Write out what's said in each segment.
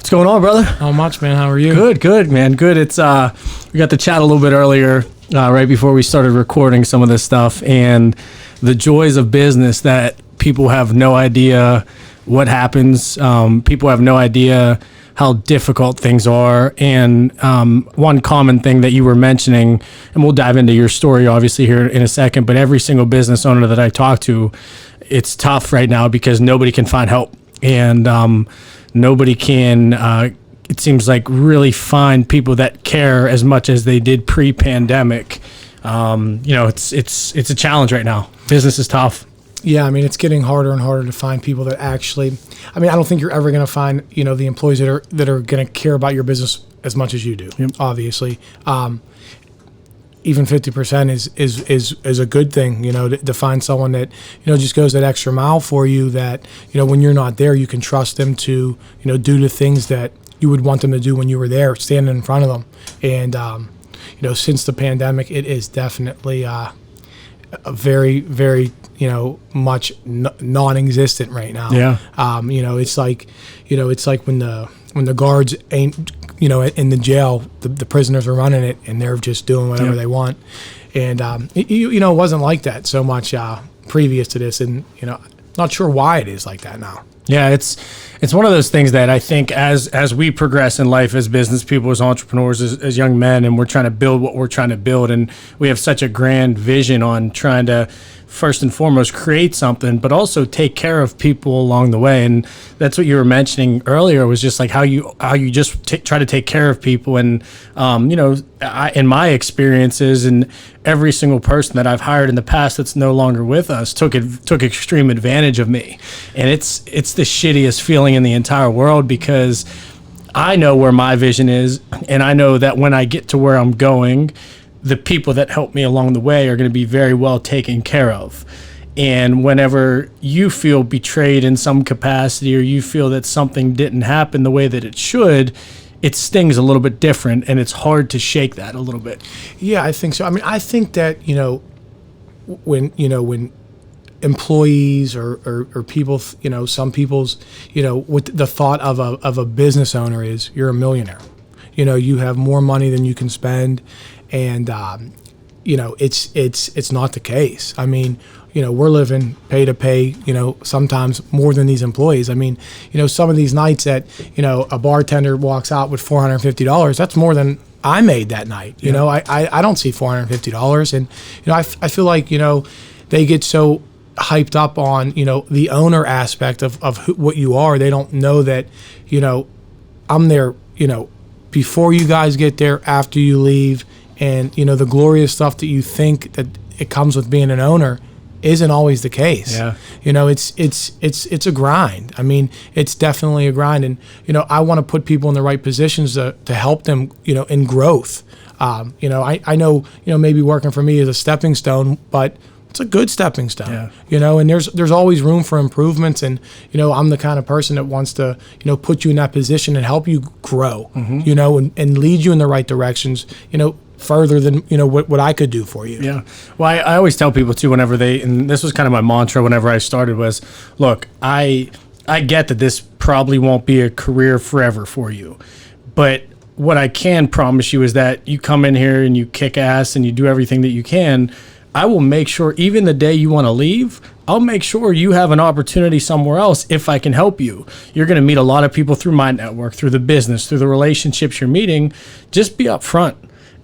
What's going on, brother? Not much, man. How are you? Good, man. Good. It's we got to chat a little bit earlier, right before we started recording some of this stuff, and the joys of business that people have no idea what happens. People have no idea how difficult things are. And one common thing that you were mentioning, and we'll dive into your story obviously here in a second, but every single business owner that I talk to, it's tough right now because nobody can find help. And nobody can, it seems like, really find people that care as much as they did pre-pandemic. It's a challenge right now. Business is tough. Yeah, I mean, it's getting harder and harder to find people that actually, I mean, I don't think you're ever going to find, the employees that are going to care about your business as much as you do, obviously. Even 50% is a good thing, to find someone that, just goes that extra mile for you, that, when you're not there, you can trust them to, do the things that you would want them to do when you were there, standing in front of them. And, since the pandemic, it is definitely a very, very, much non-existent right now. Yeah. It's like when the guards ain't, in the jail, the prisoners are running it and they're just doing whatever they want. And, it wasn't like that so much previous to this. And, not sure why it is like that now. Yeah, it's one of those things that I think as we progress in life as business people, as entrepreneurs, as young men, and we're trying to build what we're trying to build, and we have such a grand vision on trying to first and foremost create something, but also take care of people along the way. And that's what you were mentioning earlier, was just like how you just try to take care of people. And in my experiences, and every single person that I've hired in the past that's no longer with us took extreme advantage of me. And it's the shittiest feeling in the entire world, because I know where my vision is, and I know that when I get to where I'm going, the people that help me along the way are going to be very well taken care of. And whenever you feel betrayed in some capacity, or you feel that something didn't happen the way that it should, it stings a little bit different, and it's hard to shake that a little bit. Yeah, I think so. I mean, I think that, when employees or people, some people's, what the thought of a business owner is, you're a millionaire. You have more money than you can spend. And, it's not the case. I mean, we're living pay to pay, sometimes more than these employees. I mean, some of these nights that, a bartender walks out with $450, that's more than I made that night. I don't see $450. And, I feel like, they get so hyped up on, the owner aspect of what you are. They don't know that, I'm there, before you guys get there, after you leave. And, the glorious stuff that you think that it comes with being an owner isn't always the case. Yeah. It's a grind. I mean, it's definitely a grind. And, I want to put people in the right positions to help them, in growth. I know, maybe working for me is a stepping stone, but it's a good stepping stone, and there's always room for improvements. And, I'm the kind of person that wants to, put you in that position and help you grow, and lead you in the right directions, further than, what I could do for you. Yeah. Well, I always tell people too, whenever and this was kind of my mantra whenever I started, was, look, I get that this probably won't be a career forever for you, but what I can promise you is that you come in here and you kick ass and you do everything that you can. I will make sure, even the day you want to leave, I'll make sure you have an opportunity somewhere else if I can help you. You're going to meet a lot of people through my network, through the business, through the relationships you're meeting. Just be upfront.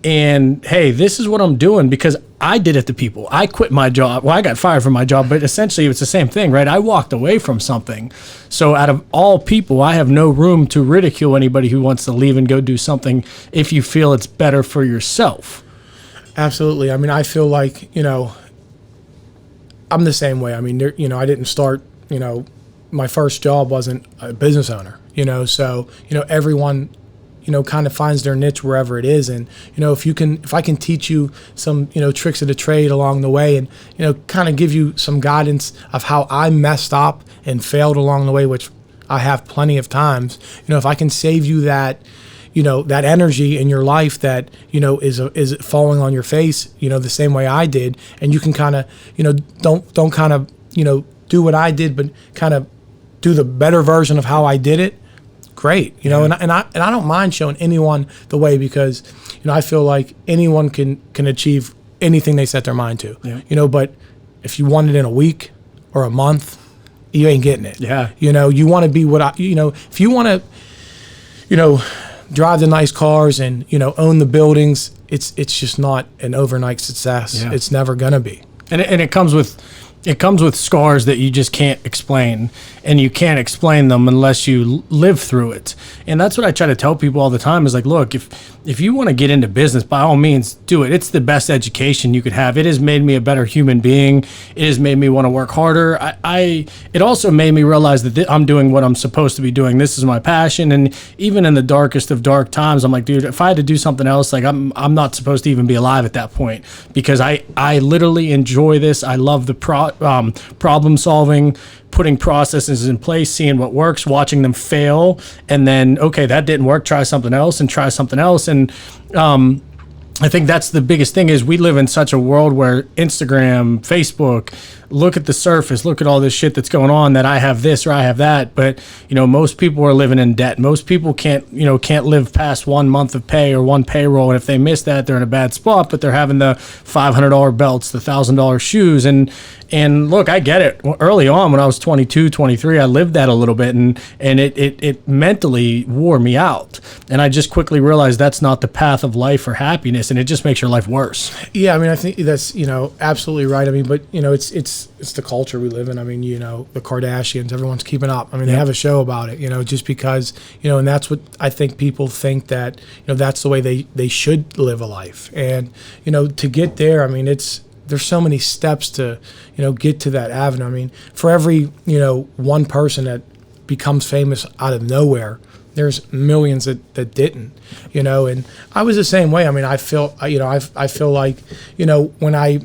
And, hey, this is what I'm doing because I did it to people. I quit my job. Well, I got fired from my job, but essentially it's the same thing, right? I walked away from something. So out of all people, I have no room to ridicule anybody who wants to leave and go do something if you feel it's better for yourself. Absolutely. I mean, I feel like, I'm the same way. I mean, I didn't start, my first job wasn't a business owner, so, everyone, kind of finds their niche wherever it is. And, if I can teach you some, tricks of the trade along the way and, kind of give you some guidance of how I messed up and failed along the way, which I have plenty of times, if I can save you that, that energy in your life that, is falling on your face, the same way I did. And you can kind of, don't kind of, do what I did, but kind of do the better version of how I did it. great, you know, and I don't mind showing anyone the way, because, you know, I feel like anyone can achieve anything they set their mind to, you know, but if you want it in a week or a month, you ain't getting it. Yeah. You know, you want to be you know, if you want to, you know, drive the nice cars and, you know, own the buildings, it's just not an overnight success. Yeah. It's never going to be. And it comes with scars that you just can't explain, and you can't explain them unless you live through it. And that's what I try to tell people all the time is like, look, if you want to get into business, by all means do it. It's the best education you could have. It has made me a better human being. It has made me want to work harder. It also made me realize that I'm doing what I'm supposed to be doing. This is my passion. And even in the darkest of dark times, I'm like, dude, if I had to do something else, like I'm not supposed to even be alive at that point, because I literally enjoy this. I love the problem solving, putting processes in place, seeing what works, watching them fail, and then, okay, that didn't work, try something else and try something else. And I think that's the biggest thing is we live in such a world where Instagram, Facebook, look at the surface, look at all this shit that's going on, that I have this or I have that. But, you know, most people are living in debt. Most people can't live past 1 month of pay or one payroll. And if they miss that, they're in a bad spot, but they're having the $500 belts, the $1,000 shoes. And look, I get it. Early on when I was 22, 23, I lived that a little bit, and it mentally wore me out. And I just quickly realized that's not the path of life or happiness, and it just makes your life worse. Yeah, I mean, I think that's, you know, absolutely right. I mean, but, you know, it's the culture we live in. I mean, you know, the Kardashians, everyone's keeping up. I mean, they have a show about it, you know, just because, you know, and that's what I think people think, that, you know, that's the way they should live a life. And, you know, to get there, I mean, there's so many steps to, you know, get to that avenue. I mean, for every, you know, one person that becomes famous out of nowhere, there's millions that didn't, you know. And I was the same way. I mean, I feel like, you know, when I,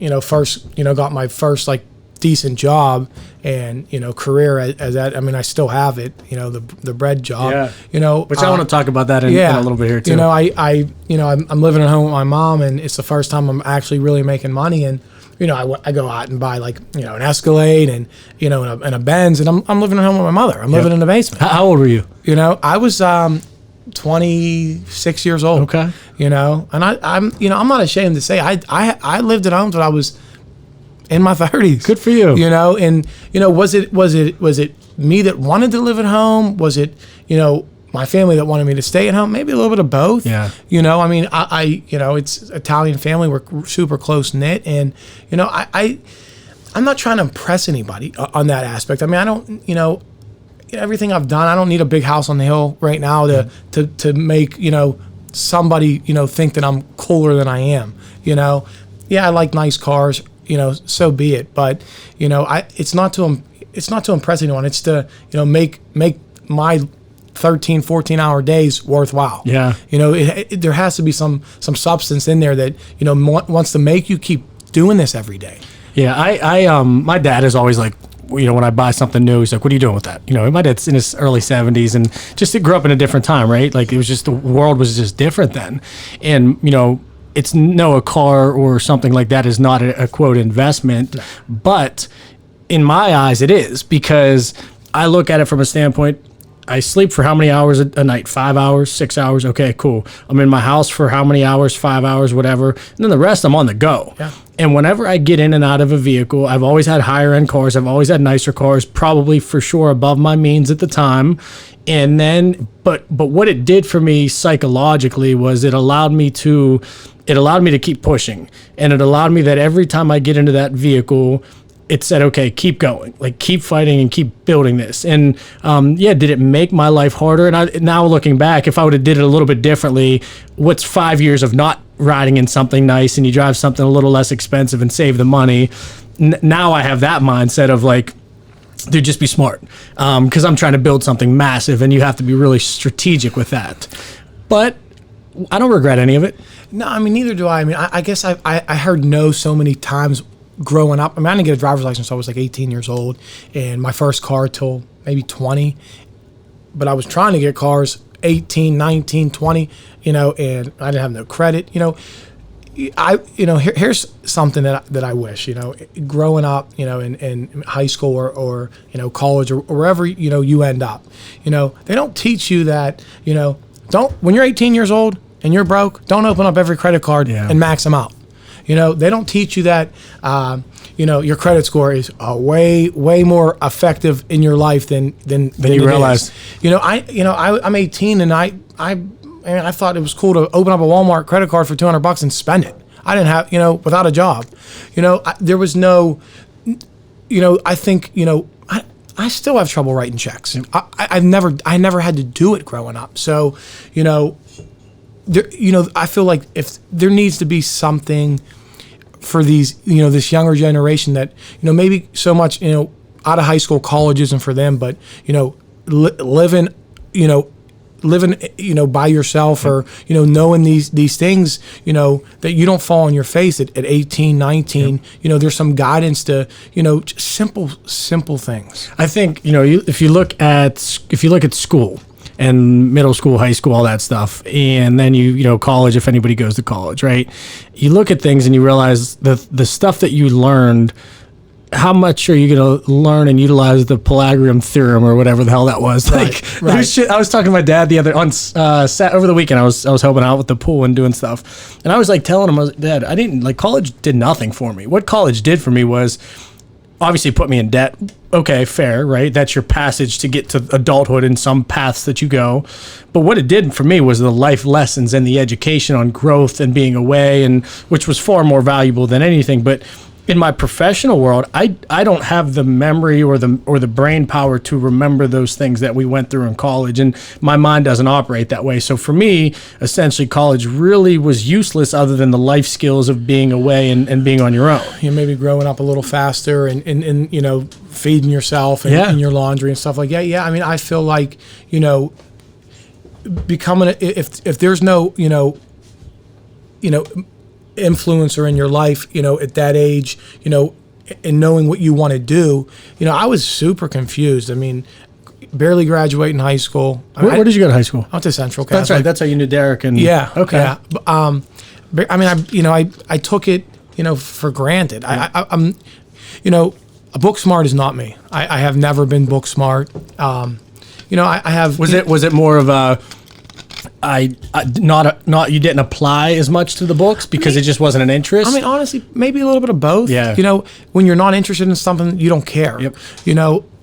you know, first, you know, got my first like decent job and, you know, career as that, I mean, I still have it, you know, the bread job, you know, which I want to talk about that in a little bit here too. You know, I'm living at home with my mom, and it's the first time I'm actually really making money. And, you know, I go out and buy, like, you know, an Escalade and, you know, and a Benz, and I'm living at home with my mother. I'm living in the basement. How old were you? You know, I was 26 years old. Okay. You know, and I'm not ashamed to say I lived at home till I was in my 30s. Good for you. You know, and, you know, was it me that wanted to live at home? Was it, you know, my family that wanted me to stay at home? Maybe a little bit of both. Yeah. You know, I mean, I you know, it's Italian family. We're super close knit, and, you know, I'm not trying to impress anybody on that aspect. I mean, I don't, you know, everything I've done, I don't need a big house on the hill right now to make, you know, somebody, you know, think that I'm cooler than I am. You know, yeah, I like nice cars, you know, so be it. But, you know, it's not to impress anyone. It's to, you know, make my 13, 14-hour days worthwhile. Yeah. You know, there has to be some substance in there that, you know, wants to make you keep doing this every day. Yeah, I my dad is always like, you know, when I buy something new, he's like, what are you doing with that? You know, my dad's in his early 70s, and just grew up in a different time, right? Like, it was just, the world was just different then. And, you know, a car or something like that is not a quote investment, but in my eyes it is, because I look at it from a standpoint, I sleep for how many hours a night? 5 hours, 6 hours? Okay, cool. I'm in my house for how many hours? 5 hours, whatever. And then the rest, I'm on the go. Yeah. And whenever I get in and out of a vehicle, I've always had higher end cars. I've always had nicer cars, probably for sure above my means at the time. And then, but what it did for me psychologically was it allowed me to keep pushing. And it allowed me that every time I get into that vehicle, it said, okay, keep going, like, keep fighting and keep building this. And did it make my life harder? And now looking back, if I would have did it a little bit differently, what's 5 years of not riding in something nice, and you drive something a little less expensive and save the money? Now I have that mindset of like, dude, just be smart, because I'm trying to build something massive, and you have to be really strategic with that. But I don't regret any of it. No, I mean, neither do I. I mean, I guess I heard no so many times growing up. I mean, I didn't get a driver's license until I was like 18 years old, and my first car till maybe 20. But I was trying to get cars 18, 19, 20, you know, and I didn't have no credit. You know, here's something that I wish, growing up, in high school or college or wherever, you end up, they don't teach you that, when you're 18 years old and you're broke, don't open up every credit card and max them out. They don't teach you that, your credit score is way more effective in your life than you realize. I'm 18 and I thought it was cool to open up a Walmart credit card for $200 and spend it. I didn't have, without a job, there was no, I think, I still have trouble writing checks. I never had to do it growing up. So, there, I feel like if there needs to be something for these, this younger generation that, maybe so much, out of high school, college isn't for them, but, living, by yourself or, knowing these things, that you don't fall on your face at 18, 19, there's some guidance to, just simple things. I think, if you look at school and middle school, high school, all that stuff, and then college, if anybody goes to college, right? You look at things and you realize the stuff that you learned, how much are you going to learn and utilize the Pythagorean theorem or whatever the hell that was? Right. Shit, I was talking to my dad over the weekend. I was helping out with the pool and doing stuff, and I was telling him, Dad, college did nothing for me. What college did for me was obviously put me in debt. Okay, fair, right? That's your passage to get to adulthood in some paths that you go. But what it did for me was the life lessons and the education on growth and being away, and which was far more valuable than anything. But in my professional world, I don't have the memory or the brain power to remember those things that we went through in college, and my mind doesn't operate that way. So for me, essentially, college really was useless other than the life skills of being away and being on your own. Maybe growing up a little faster and feeding yourself and your laundry and stuff like that. Yeah, I mean, I feel like becoming if there's no influencer in your life, at that age, and knowing what you want to do, I was super confused. I mean, barely graduating high school. Where did you go to high school? I went to Central Catholic. That's right. That's how you knew Derek. And yeah. Okay. Yeah. I mean, I took it, for granted. I'm, a book smart is not me. I have never been book smart. I have. Was it more of a, you didn't apply as much to the books because it just wasn't an interest? I mean, honestly, maybe a little bit of both. Yeah. When you're not interested in something, you don't care. Yep.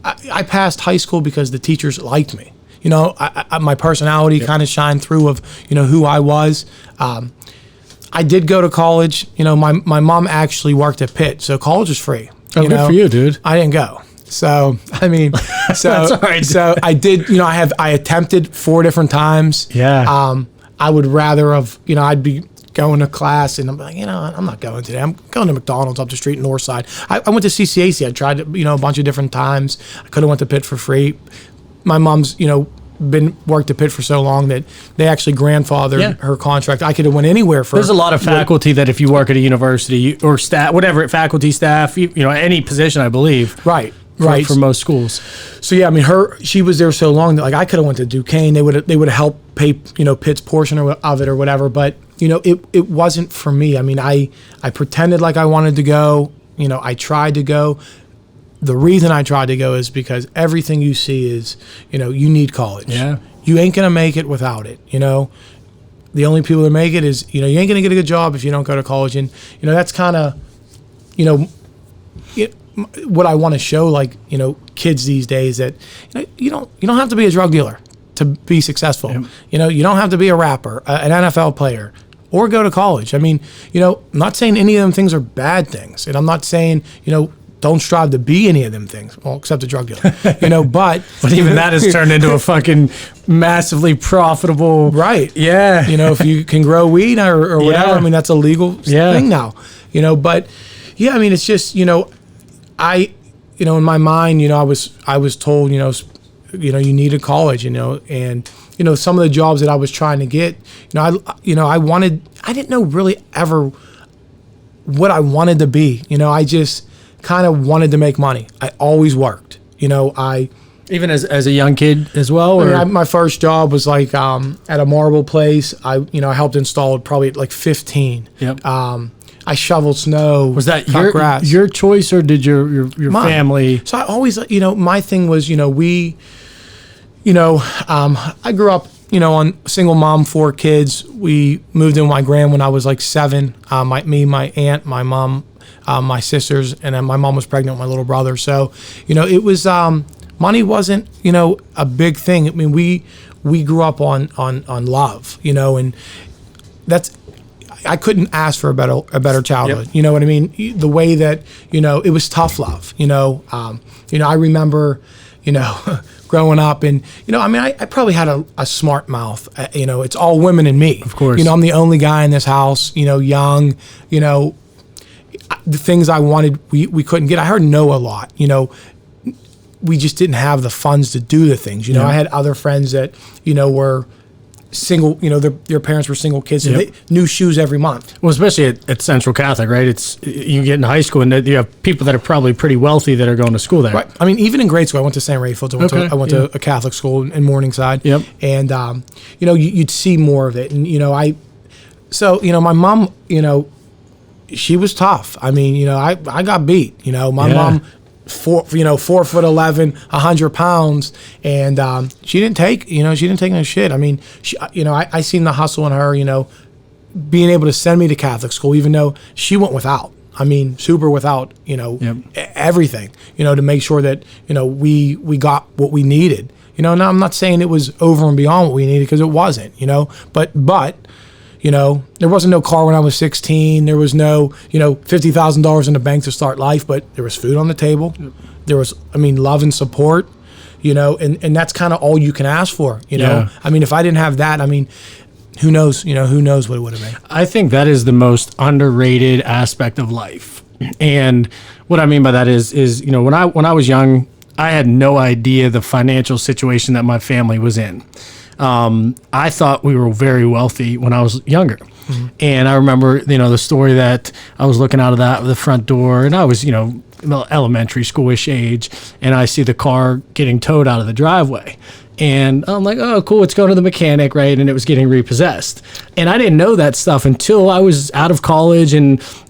I passed high school because the teachers liked me. My personality kind of shined through of, who I was. I did go to college. My mom actually worked at Pitt, so college was free. Oh, good for you, dude. I didn't go. So, I mean, That's all right. So I did, I attempted 4 different times. Yeah. I would rather have, I'd be going to class and I'm like, I'm not going today. I'm going to McDonald's up the street, Northside. I went to CCAC. I tried it, a bunch of different times. I could have went to Pitt for free. My mom's, worked at Pitt for so long that they actually grandfathered her contract. I could have went anywhere for. There's a lot of faculty that if you work at a university or staff, whatever, faculty, staff, any position, I believe. Right. For most schools. So yeah, I mean, she was there so long that I could have went to Duquesne. They would have helped pay Pitt's portion of it or whatever. But it wasn't for me. I mean, I pretended like I wanted to go. I tried to go. The reason I tried to go is because everything you see is you need college. Yeah. You ain't gonna make it without it. The only people that make it is you ain't gonna get a good job if you don't go to college, and that's kind of what I want to show, kids these days, that you don't have to be a drug dealer to be successful. Yep. You don't have to be a rapper, an NFL player, or go to college. I mean, I'm not saying any of them things are bad things, and I'm not saying don't strive to be any of them things. Well, except a drug dealer, but even that has turned into a fucking massively profitable. Right. Yeah. If you can grow weed or whatever, Yeah. I mean, that's a legal thing now. But yeah, I mean, it's just I, in my mind, I was told, you needed college, and some of the jobs that I was trying to get, I didn't know really ever what I wanted to be. I just kind of wanted to make money. I always worked. Even as a young kid as well? Or? I mean, my first job was like at a marble place. I helped install it probably at like 15. Yep. I shoveled snow. Was that grass. your choice, or did your family? So I always, my thing was, I grew up, on single mom, 4 kids. We moved in with my grand when I was like 7. My aunt, my mom, my sisters, and then my mom was pregnant with my little brother. So, it was, money wasn't, a big thing. I mean, we grew up on love, and that's, I couldn't ask for a better childhood. Yep. You know what I mean? The way that, it was tough love, I remember, growing up and, I probably had a smart mouth, it's all women and me. Of course. I'm the only guy in this house, young, the things I wanted, we couldn't get. I heard no a lot, we just didn't have the funds to do the things. I had other friends that, were single, their parents were single kids, and they, new shoes every month. Well, especially at Central Catholic, right? It's, you get in high school and you have people that are probably pretty wealthy that are going to school there. Right. I mean, even in grade school, I went to St. Rayfield's. I went to a Catholic school in Morningside. Yep. And, you'd see more of it. And, my mom, she was tough. I mean, I got beat. My mom, 4'11", 100 pounds, and she didn't take no shit. I mean, I seen the hustle in her, being able to send me to Catholic school, even though she went without. I mean, super without, everything, to make sure that, we got what we needed. Now I'm not saying it was over and beyond what we needed, because it wasn't, but there wasn't no car when I was 16. There was no, $50,000 in the bank to start life, but there was food on the table. Yep. There was, love and support, and that's kind of all you can ask for, Yeah. I mean, if I didn't have that, who knows, who knows what it would have been. I think that is the most underrated aspect of life. And what I mean by that is, when I was young, I had no idea the financial situation that my family was in. I thought we were very wealthy when I was younger. Mm-hmm. And I remember, the story that I was looking out of the front door, and I was, elementary schoolish age, and I see the car getting towed out of the driveway. And I'm like, oh, cool, it's going to the mechanic, right? And it was getting repossessed. And I didn't know that stuff until I was out of college.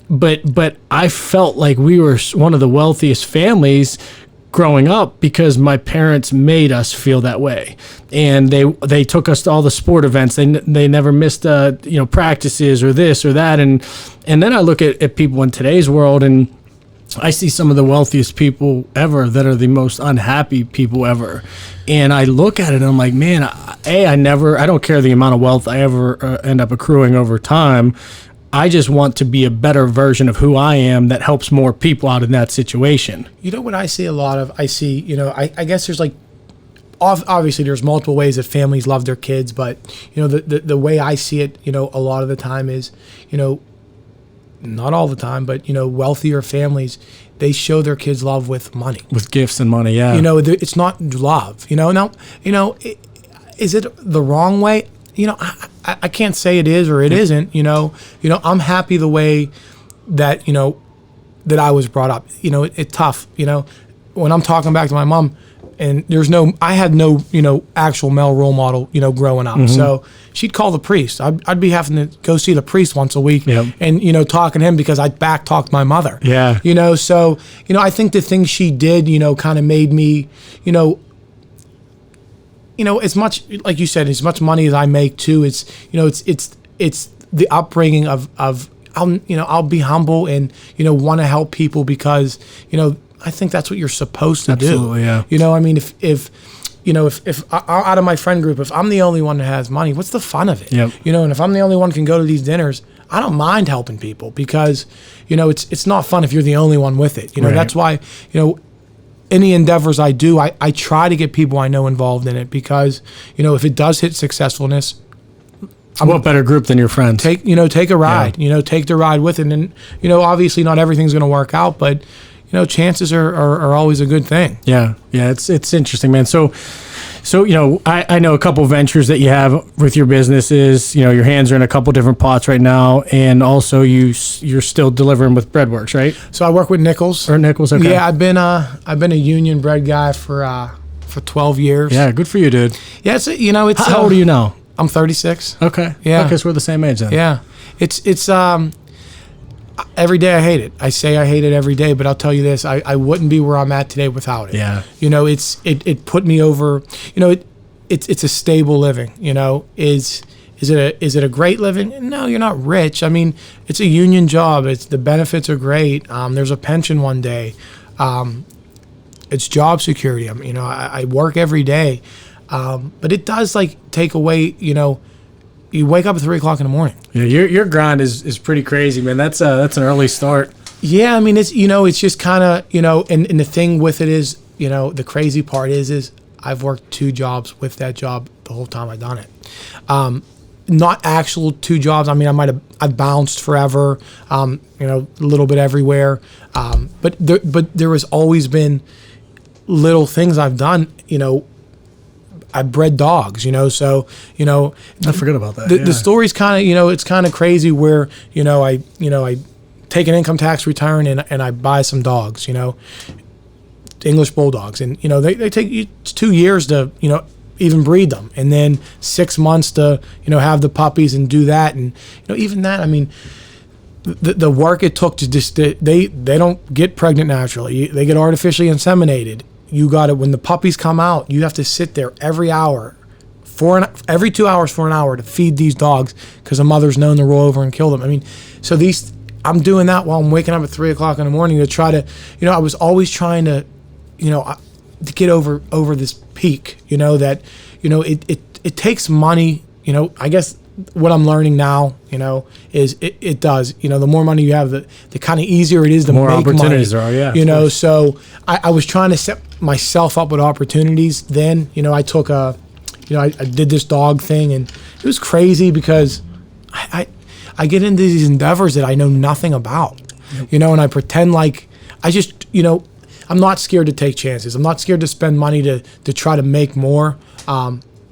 But I felt like we were one of the wealthiest families growing up, because my parents made us feel that way, and they took us to all the sport events. They never missed practices or this or that, and then I look at people in today's world, and I see some of the wealthiest people ever that are the most unhappy people ever, and I look at it and I'm like, man, I don't care the amount of wealth I ever end up accruing over time. I just want to be a better version of who I am that helps more people out in that situation. What I see a lot of, I guess there's like, obviously there's multiple ways that families love their kids, but, the way I see it, a lot of the time is, not all the time, but, wealthier families, they show their kids love with money. With gifts and money, yeah. It's not love, Now, is it the wrong way? I can't say it is or it isn't, I'm happy the way that, that I was brought up. It's tough, when I'm talking back to my mom, and I had no, actual male role model, growing up. Mm-hmm. So she'd call the priest. I'd be having to go see the priest once a week, yep. and, talking to him because I'd back talk my mother. Yeah. So, I think the things she did, kind of made me, as much, like you said, as much money as I make too, it's the upbringing of I'll be humble and, want to help people because, I think that's what you're supposed to Absolutely, do. Yeah. If out of my friend group, if I'm the only one that has money, what's the fun of it? Yep. And if I'm the only one who can go to these dinners, I don't mind helping people because, it's not fun if you're the only one with it. Right. That's why, any endeavors I do, I try to get people I know involved in it because, if it does hit successfulness, what better group than your friends? Take a ride, yeah. Take the ride with it. And, obviously not everything's going to work out, but, chances are always a good thing. Yeah. Yeah. It's interesting, man. So, I know a couple ventures that you have with your businesses. Your hands are in a couple different pots right now, and also you're still delivering with Breadworks, right? So I work with Nichols. Or Nichols, okay. Yeah, I've been a union bread guy for for 12 years. Yeah, good for you, dude. Yeah, it's it's. How old are you now? I'm 36. Okay. Yeah. Okay, so we're the same age then. Yeah, it's every day I hate it. I say I hate it every day, but I'll tell you this: I wouldn't be where I'm at today without it. Yeah. It put me over. It's a stable living. Is it a great living? No, you're not rich. I mean, it's a union job. The benefits are great. There's a pension one day. It's job security. I work every day, but it does take away. You wake up at 3 o'clock in the morning. Yeah, your grind is pretty crazy, man. That's an early start. Yeah, I mean it's it's just kind of and the thing with it is the crazy part is I've worked 2 jobs with that job the whole time I've done it. Not actual 2 jobs. I mean, I've bounced forever, a little bit everywhere. But there has always been little things I've done. I bred dogs, so I forgot about that. The story's kind of it's kind of crazy where I take an income tax return and I buy some dogs, English bulldogs, and they take 2 years to even breed them, and then 6 months to have the puppies and do that, and even that, I mean, the work it took to just they don't get pregnant naturally. They get artificially inseminated. You got it when the puppies come out. You have to sit there every hour, every 2 hours for an hour to feed these dogs because the mother's known to roll over and kill them. I mean, so I'm doing that while I'm waking up at 3 o'clock in the morning to try to, I was always trying to, to get over this peak. That, it takes money. I guess what I'm learning now, is it does. The more money you have, the kind of easier it is to more make opportunities money. there are. Yeah. So I was trying to set myself up with opportunities. Then, I took I did this dog thing, and it was crazy because I get into these endeavors that I know nothing about, and I pretend like I just, I'm not scared to take chances. I'm not scared to spend money to try to make more.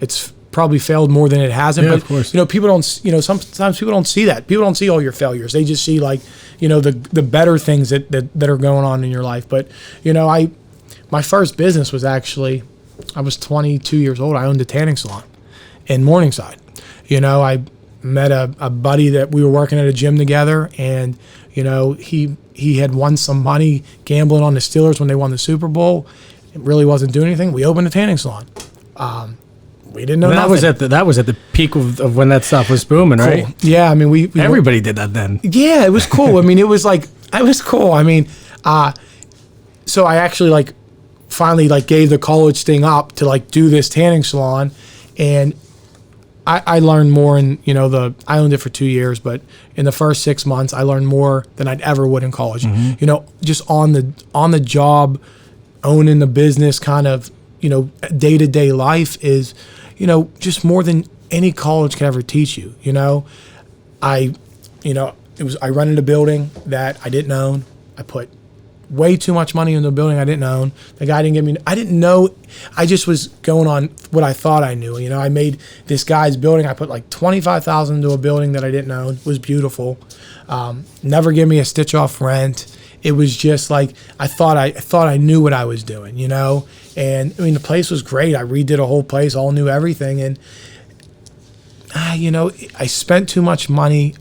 It's probably failed more than it hasn't, yeah, but of course. People don't, sometimes people don't see that. People don't see all your failures. They just see the better things that are going on in your life. But, my first business was actually, I was 22 years old. I owned a tanning salon in Morningside. I met a buddy that we were working at a gym together, and, he had won some money gambling on the Steelers when they won the Super Bowl. It really wasn't doing anything. We opened a tanning salon. We didn't know nothing. That was at the peak of when that stuff was booming, cool. right? Yeah, I mean, we everybody did that then. Yeah, it was cool. I mean, it was cool. I mean, so I actually finally gave the college thing up to do this tanning salon, and I learned more in I owned it for 2 years, but in the first 6 months I learned more than I'd ever would in college. Mm-hmm. Just on the job, owning the business, kind of day-to-day life is just more than any college can ever teach you. I rented a building that I didn't own. I put way too much money in the building I didn't own. The guy didn't give me, I didn't know. I just was going on what I thought I knew. I made this guy's building. I put $25,000 into a building that I didn't own. It was beautiful. Never gave me a stitch off rent. It was just I thought I knew what I was doing, and I mean, the place was great. I redid a whole place, all new everything. And, I spent too much money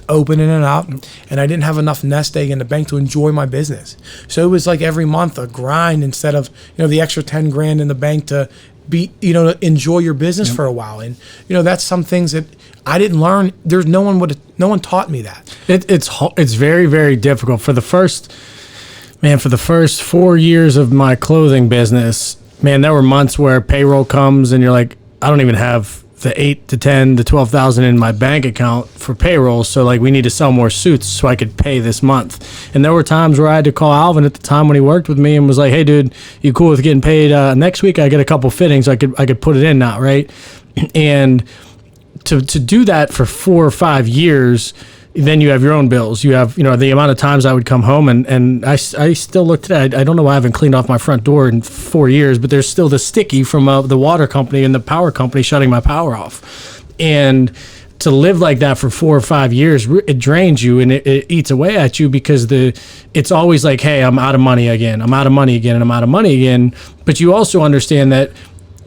opening it up, and I didn't have enough nest egg in the bank to enjoy my business. So it was every month a grind instead of, the extra 10 grand in the bank to be, to enjoy your business for a while. And, that's some things that I didn't learn. There's no one taught me that. It's very, very difficult for the first 4 years of my clothing business. Man, there were months where payroll comes and you're like, I don't even have the 8 to 10 to 12,000 in my bank account for payroll. So we need to sell more suits so I could pay this month. And there were times where I had to call Alvin at the time when he worked with me and was like, hey dude, you cool with getting paid next week? I get a couple fittings. I could put it in now. Right. And to do that for 4 or 5 years, then you have your own bills. You have, the amount of times I would come home and I still look today. I don't know why I haven't cleaned off my front door in 4 years, but there's still the sticky from the water company and the power company shutting my power off. And to live like that for 4 or 5 years, it drains you and it eats away at you, because it's always like, hey, I'm out of money again. I'm out of money again, and I'm out of money again. But you also understand that,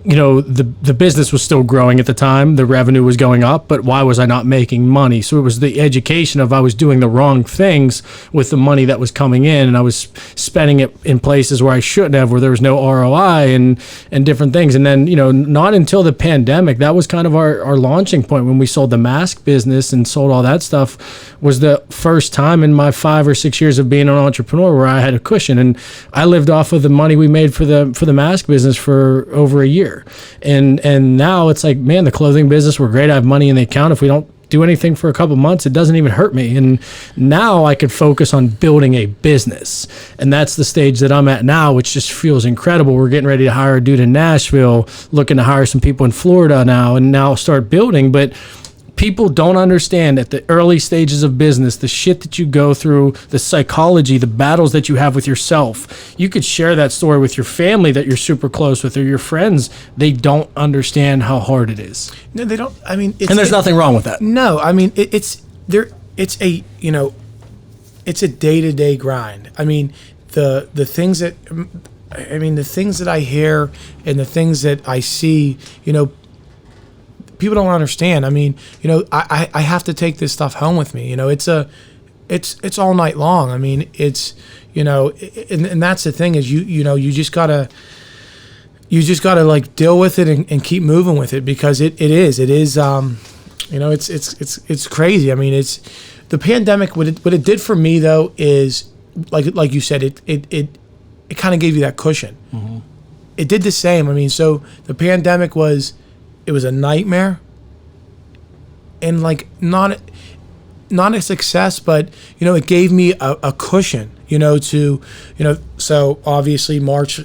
the business was still growing at the time. The revenue was going up, but why was I not making money? So it was the education of I was doing the wrong things with the money that was coming in, and I was spending it in places where I shouldn't have, where there was no ROI and different things. And then, not until the pandemic, that was kind of our launching point when we sold the mask business and sold all that stuff, was the first time in my 5 or 6 years of being an entrepreneur where I had a cushion. And I lived off of the money we made for the mask business for over a year. And now it's like, man, the clothing business, we're great. I have money in the account. If we don't do anything for a couple months, it doesn't even hurt me. And now I could focus on building a business. And that's the stage that I'm at now, which just feels incredible. We're getting ready to hire a dude in Nashville, looking to hire some people in Florida now, and now start building. But people don't understand at the early stages of business, the shit that you go through, the psychology, the battles that you have with yourself. You could share that story with your family that you're super close with, or your friends. They don't understand how hard it is. No, they don't. I mean, and there's nothing wrong with that. No, I mean, it's a day-to-day grind. I mean, the things that I hear and the things that I see, people don't understand. I mean, I have to take this stuff home with me. It's all night long. I mean, it's, and that's the thing is you just gotta like deal with it and keep moving with it, because it is it's crazy. I mean, it's the pandemic. What it did for me though is like you said, it kind of gave you that cushion. Mm-hmm. It did the same. I mean, so the pandemic was a nightmare, and like not a success, but it gave me a cushion, so obviously March,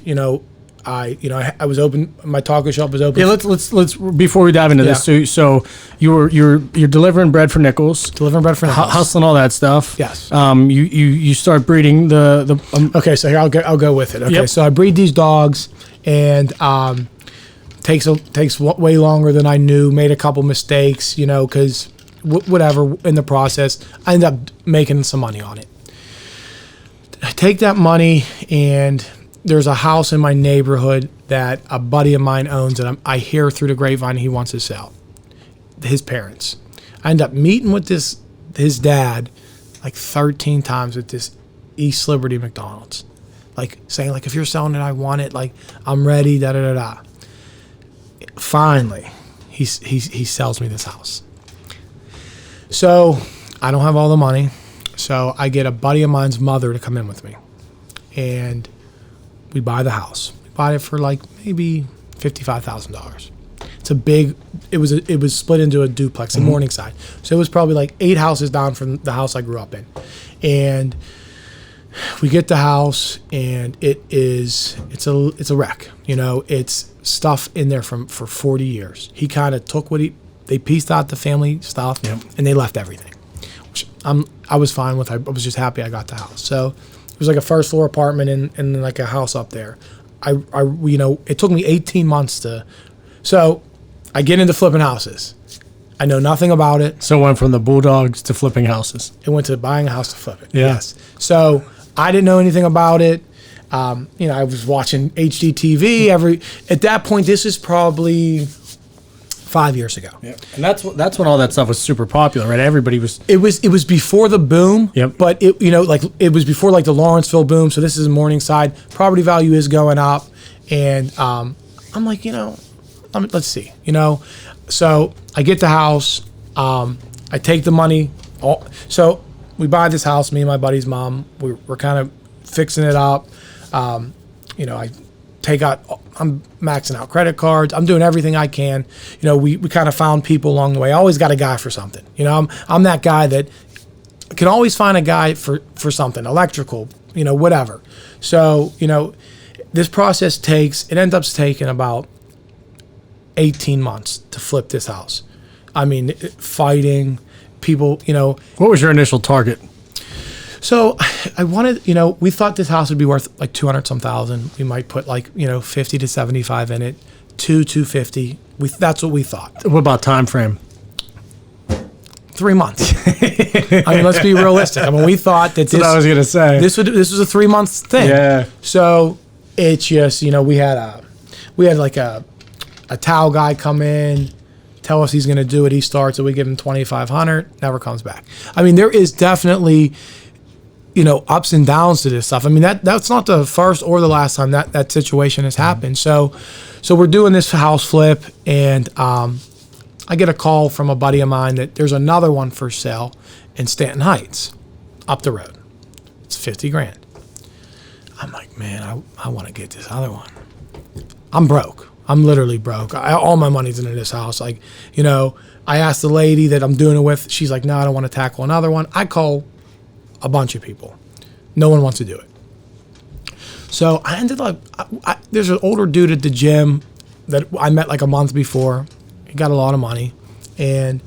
I was open, my taco shop was open. Yeah, let's before we dive into this. So you're delivering bread for nickels, hustling all that stuff. Yes. You start breeding the okay, so here I'll go with it. Okay, yep. So I breed these dogs, and takes way longer than I knew. Made a couple mistakes, because whatever in the process, I ended up making some money on it. I take that money, and there's a house in my neighborhood that a buddy of mine owns, and I hear through the grapevine he wants to sell. His parents. I end up meeting with his dad like 13 times at this East Liberty McDonald's, like saying like, if you're selling it, I want it. Like, I'm ready. Da da da da. Finally, he sells me this house. So I don't have all the money, so I get a buddy of mine's mother to come in with me, and we buy the house. We bought it for like maybe $55,000. It's a big. It was split into a duplex in Morningside, so it was probably like 8 houses down from the house I grew up in, and we get the house, and it's a wreck. It's stuff in there for 40 years. He kind of took they pieced out the family stuff, yep, and they left everything, which I was fine with. I was just happy I got the house. So it was like a first floor apartment and like a house up there. It took me 18 months so I get into flipping houses. I know nothing about it. So it went from the Bulldogs to flipping houses. It went to buying a house to flip it. Yeah. Yes. So I didn't know anything about it. I was watching HGTV at that point. This is probably 5 years ago. Yeah. And that's when all that stuff was super popular, right? Everybody was. It was before the boom. Yep. But it was before like the Lawrenceville boom. So this is Morningside. Property value is going up, and I'm like, let's see, So I get the house. I take the money. So we buy this house. Me and my buddy's mom. We're kind of fixing it up. I'm maxing out credit cards. I'm doing everything I can. We kind of found people along the way. I always got a guy for something. I'm that guy that can always find a guy for something, electrical, whatever. So, this process ends up taking about 18 months to flip this house. I mean, fighting, people, What was your initial target? So I wanted, we thought this house would be worth like 200-some thousand. We might put like, 50 to 75 in it, 250. That's what we thought. What about time frame? 3 months. I mean, let's be realistic. I mean, we thought that That's what I was gonna say. this was a 3 month thing. Yeah. So it's just, we had like a towel guy come in, tell us he's going to do it. He starts it. We give him 2,500. Never comes back. I mean, there is definitely, ups and downs to this stuff. I mean, that's not the first or the last time that situation has happened. So we're doing this house flip, and I get a call from a buddy of mine that there's another one for sale in Stanton Heights, up the road. It's 50 grand. I'm like, man, I want to get this other one. I'm broke. I'm literally broke. All my money's into this house. Like, I asked the lady that I'm doing it with. She's like, no, I don't want to tackle another one. I call a bunch of people. No one wants to do it. So I ended up, there's an older dude at the gym that I met like a month before. He got a lot of money, and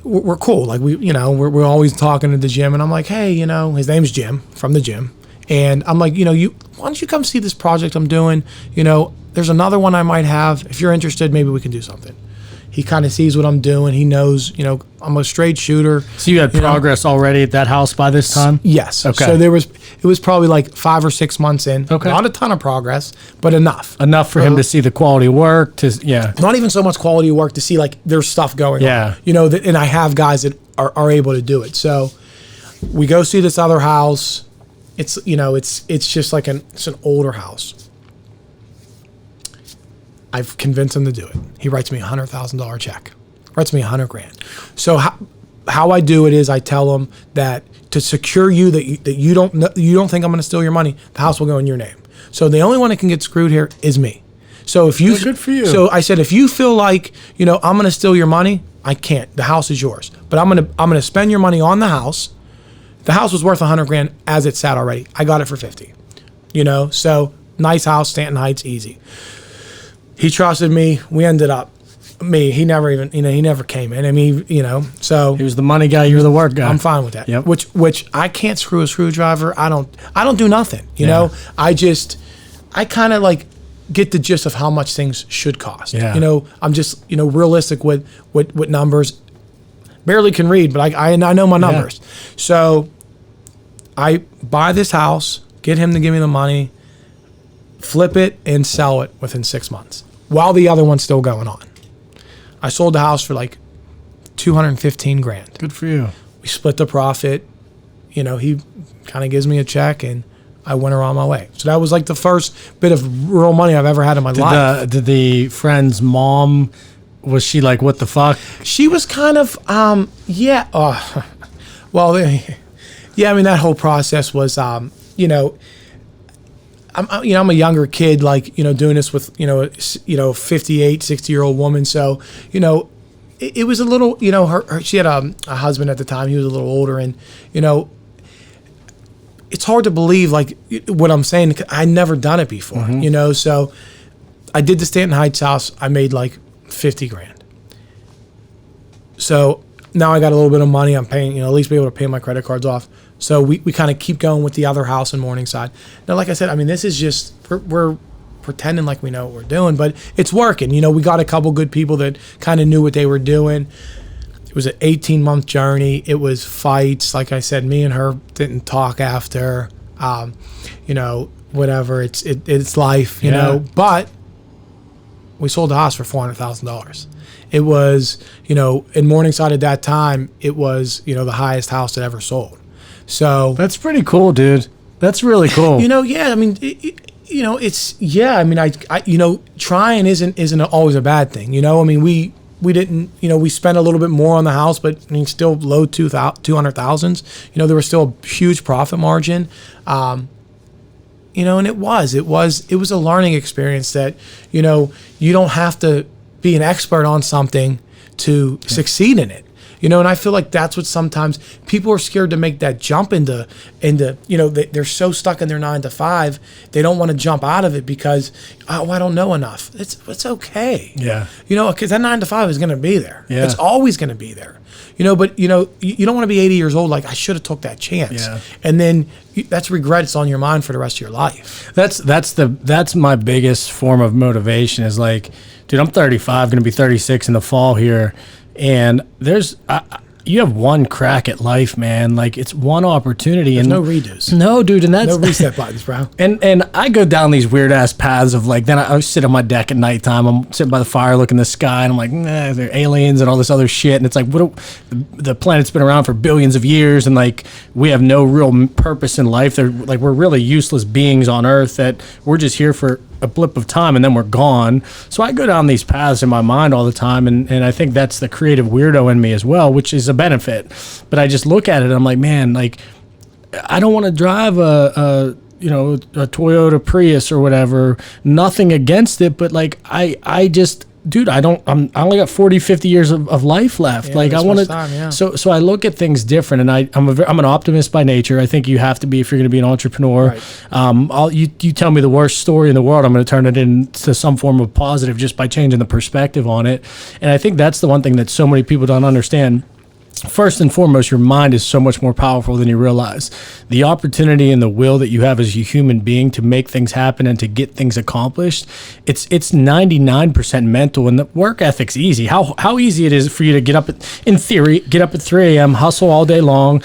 we're cool. Like we're always talking at the gym, and I'm like, hey, his name's Jim from the gym. And I'm like, why don't you come see this project I'm doing? There's another one I might have. If you're interested, maybe we can do something. He kind of sees what I'm doing. He knows, I'm a straight shooter. So you had progress already at that house by this time? Yes. Okay. So it was probably like 5 or 6 months in. Okay. Not a ton of progress, but enough. Enough for him to see the quality of work. Not even so much quality of work, to see like there's stuff going on. And I have guys that are able to do it. So we go see this other house. It's it's just like it's an older house. I've convinced him to do it. He writes me $100,000 check. Writes me $100 grand. So how I do it is I tell him that to secure you that you don't think I'm going to steal your money, the house will go in your name. So the only one that can get screwed here is me. So if you good for you. So I said, if you feel like I'm going to steal your money, I can't. The house is yours. But I'm going to spend your money on the house. The house was worth $100 grand as it sat already. I got it for 50. So nice house, Stanton Heights, easy. He trusted me. We ended up he never even he never came in. I mean, so he was the money guy. You were the work guy. I'm fine with that. Yep. Which I can't screw a screwdriver. I don't do nothing. I kind of like get the gist of how much things should cost. Yeah. I'm just realistic with numbers. Barely can read, but I know my numbers. Yeah. So I buy this house, get him to give me the money, flip it, and sell it within 6 months while the other one's still going on. I sold the house for like 215 grand. Good for you. We split the profit. He kind of gives me a check, and I went around my way. So that was like the first bit of real money I've ever had in my life. Did the friend's mom, was she like, what the fuck? She was kind of, yeah. Well, yeah, I mean, that whole process was, I'm a younger kid, like, doing this with, 58, 60-year-old woman. So, it was a little, she had a husband at the time. He was a little older, and, it's hard to believe, like, what I'm saying. I'd never done it before, so I did the Stanton Heights house. I made like 50 grand. So now I got a little bit of money. I'm paying, at least be able to pay my credit cards off. So we kind of keep going with the other house in Morningside. Now, like I said, I mean, this is just, we're pretending like we know what we're doing, but it's working. We got a couple good people that kind of knew what they were doing. It was an 18-month journey. It was fights. Like I said, me and her didn't talk after, whatever. It's life, you know, but we sold the house for $400,000. It was, in Morningside at that time, it was, the highest house that ever sold. So that's pretty cool, dude. That's really cool. Yeah. I mean, I mean, I trying isn't always a bad thing. I mean, we didn't, we spent a little bit more on the house, but I mean, still low 200,000s. There was still a huge profit margin. And it was a learning experience that, you don't have to be an expert on something to succeed in it. And I feel like that's what sometimes people are scared to make that jump into, they're so stuck in their 9 to 5. They don't want to jump out of it because, I don't know enough. It's okay. Yeah. Because that 9 to 5 is going to be there. Yeah. It's always going to be there. But you don't want to be 80 years old like, I should have took that chance. Yeah. And then that's regret. It's on your mind for the rest of your life. That's my biggest form of motivation is like, dude, I'm 35, going to be 36 in the fall here. And you have one crack at life, man. Like, it's one opportunity. There's and no redos. No, dude, and that's No reset buttons, bro. And I go down these weird ass paths of like, then I sit on my deck at nighttime. I'm sitting by the fire, looking at the sky, and I'm like, nah, they're aliens and all this other shit. And it's like, the planet's been around for billions of years, and like, we have no real purpose in life. They're like, we're really useless beings on Earth, that we're just here for a blip of time and then we're gone. So I go down these paths in my mind all the time, and I think that's the creative weirdo in me as well, which is a benefit. But I just look at it and I'm like, man, like, I don't want to drive a Toyota Prius or whatever. Nothing against it, but like, I just, dude, I only got 40, 50 years of life left. Yeah, like, I want to, yeah. so I look at things different, and I'm an optimist by nature. I think you have to be if you're going to be an entrepreneur. Right. You tell me the worst story in the world, I'm going to turn it into some form of positive just by changing the perspective on it. And I think that's the one thing that so many people don't understand. First and foremost, your mind is so much more powerful than you realize. The opportunity and the will that you have as a human being to make things happen and to get things accomplished, it's 99% mental, and the work ethic's easy. How easy it is for you to in theory, get up at 3 a.m., hustle all day long,